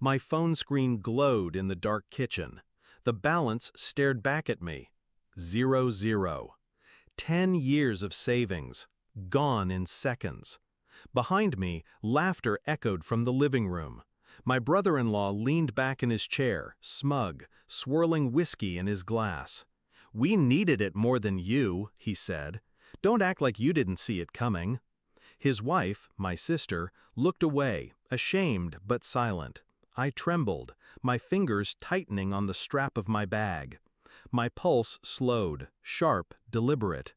My phone screen glowed in the dark kitchen. The balance stared back at me. 0, 0. 10 years of savings, gone in seconds. Behind me, laughter echoed from the living room. My brother-in-law leaned back in his chair, smug, swirling whiskey in his glass. "We needed it more than you," he said. "Don't act like you didn't see it coming." His wife, my sister, looked away, ashamed but silent. I trembled, my fingers tightening on the strap of my bag. My pulse slowed, sharp, deliberate.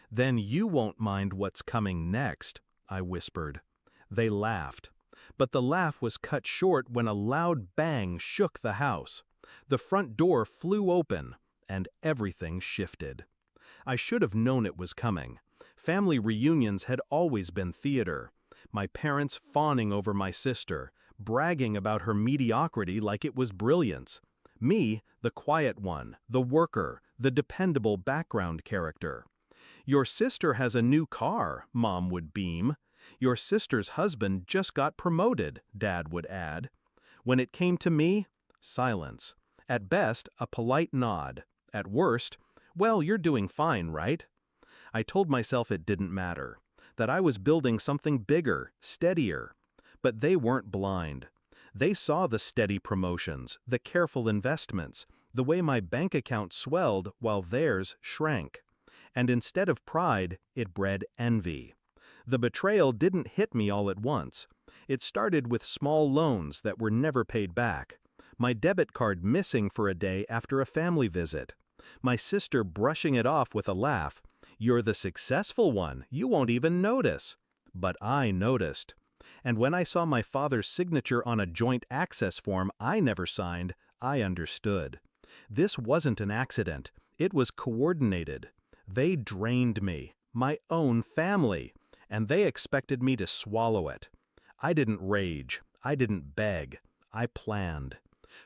"Then you won't mind what's coming next," I whispered. They laughed. But the laugh was cut short when a loud bang shook the house. The front door flew open, and everything shifted. I should have known it was coming. Family reunions had always been theater. My parents fawning over my sister, bragging about her mediocrity like it was brilliance. Me, the quiet one, the worker, the dependable background character. "Your sister has a new car," Mom would beam. "Your sister's husband just got promoted," Dad would add. When it came to me, silence. At best, a polite nod. At worst, "Well, you're doing fine, right?" I told myself it didn't matter, that I was building something bigger, steadier. But they weren't blind. They saw the steady promotions, the careful investments, the way my bank account swelled while theirs shrank. And instead of pride, it bred envy. The betrayal didn't hit me all at once. It started with small loans that were never paid back. My debit card missing for a day after a family visit. My sister brushing it off with a laugh. "You're the successful one, you won't even notice." But I noticed. And when I saw my father's signature on a joint access form I never signed, I understood. This wasn't an accident. It was coordinated. They drained me, my own family, and they expected me to swallow it. I didn't rage. I didn't beg. I planned.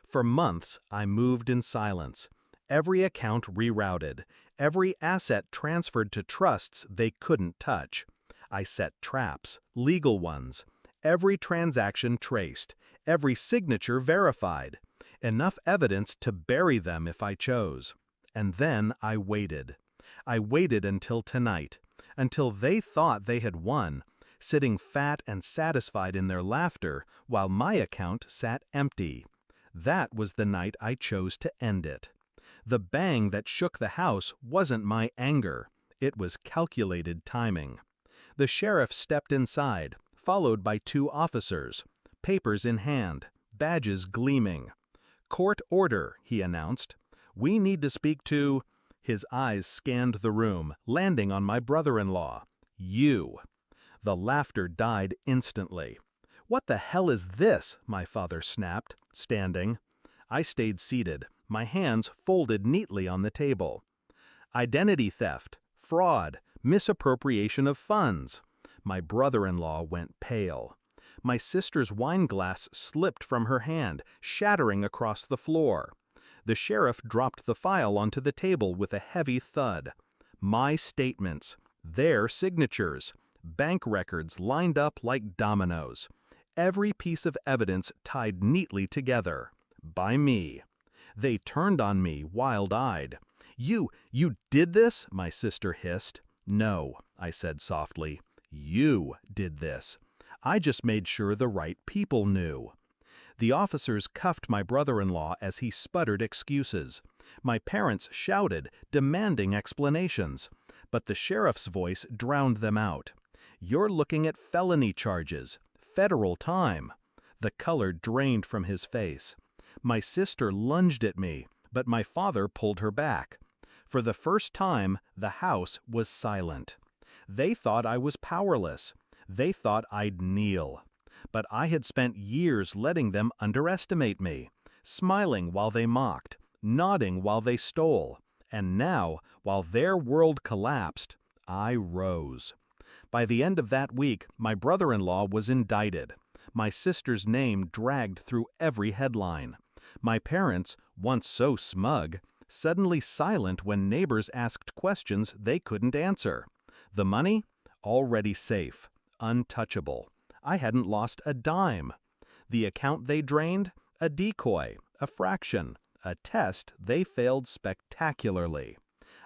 For months, I moved in silence. Every account rerouted, every asset transferred to trusts they couldn't touch. I set traps, legal ones, every transaction traced, every signature verified, enough evidence to bury them if I chose. And then I waited. I waited until tonight, until they thought they had won, sitting fat and satisfied in their laughter while my account sat empty. That was the night I chose to end it. The bang that shook the house wasn't my anger. It was calculated timing. The sheriff stepped inside, followed by 2 officers, papers in hand, badges gleaming. "Court order," he announced. "We need to speak to—" His eyes scanned the room, landing on my brother-in-law. "You." The laughter died instantly. "What the hell is this?" my father snapped, standing. I stayed seated, my hands folded neatly on the table. "Identity theft, fraud, misappropriation of funds." My brother-in-law went pale. My sister's wineglass slipped from her hand, shattering across the floor. The sheriff dropped the file onto the table with a heavy thud. My statements, their signatures, bank records lined up like dominoes. Every piece of evidence tied neatly together. By me. They turned on me, wild-eyed. You did this?" my sister hissed. "No," I said softly. "You did this. I just made sure the right people knew." The officers cuffed my brother-in-law as he sputtered excuses. My parents shouted, demanding explanations. But the sheriff's voice drowned them out. "You're looking at felony charges. Federal time." The color drained from his face. My sister lunged at me, but my father pulled her back. For the first time, the house was silent. They thought I was powerless. They thought I'd kneel. But I had spent years letting them underestimate me, smiling while they mocked, nodding while they stole. And now, while their world collapsed, I rose. By the end of that week, my brother-in-law was indicted. My sister's name dragged through every headline. My parents, once so smug, suddenly silent when neighbors asked questions they couldn't answer. The money? Already safe, untouchable. I hadn't lost a dime. The account they drained? A decoy, a fraction, a test they failed spectacularly.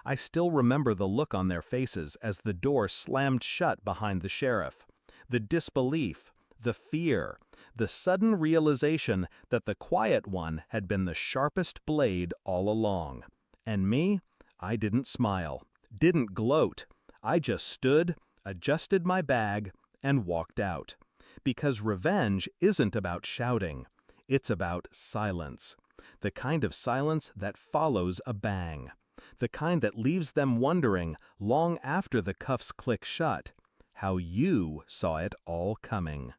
I still remember the look on their faces as the door slammed shut behind the sheriff. The disbelief, the fear, the sudden realization that the quiet one had been the sharpest blade all along. And me? I didn't smile, didn't gloat. I just stood, adjusted my bag, and walked out. Because revenge isn't about shouting. It's about silence. The kind of silence that follows a bang. The kind that leaves them wondering, long after the cuffs click shut, how you saw it all coming.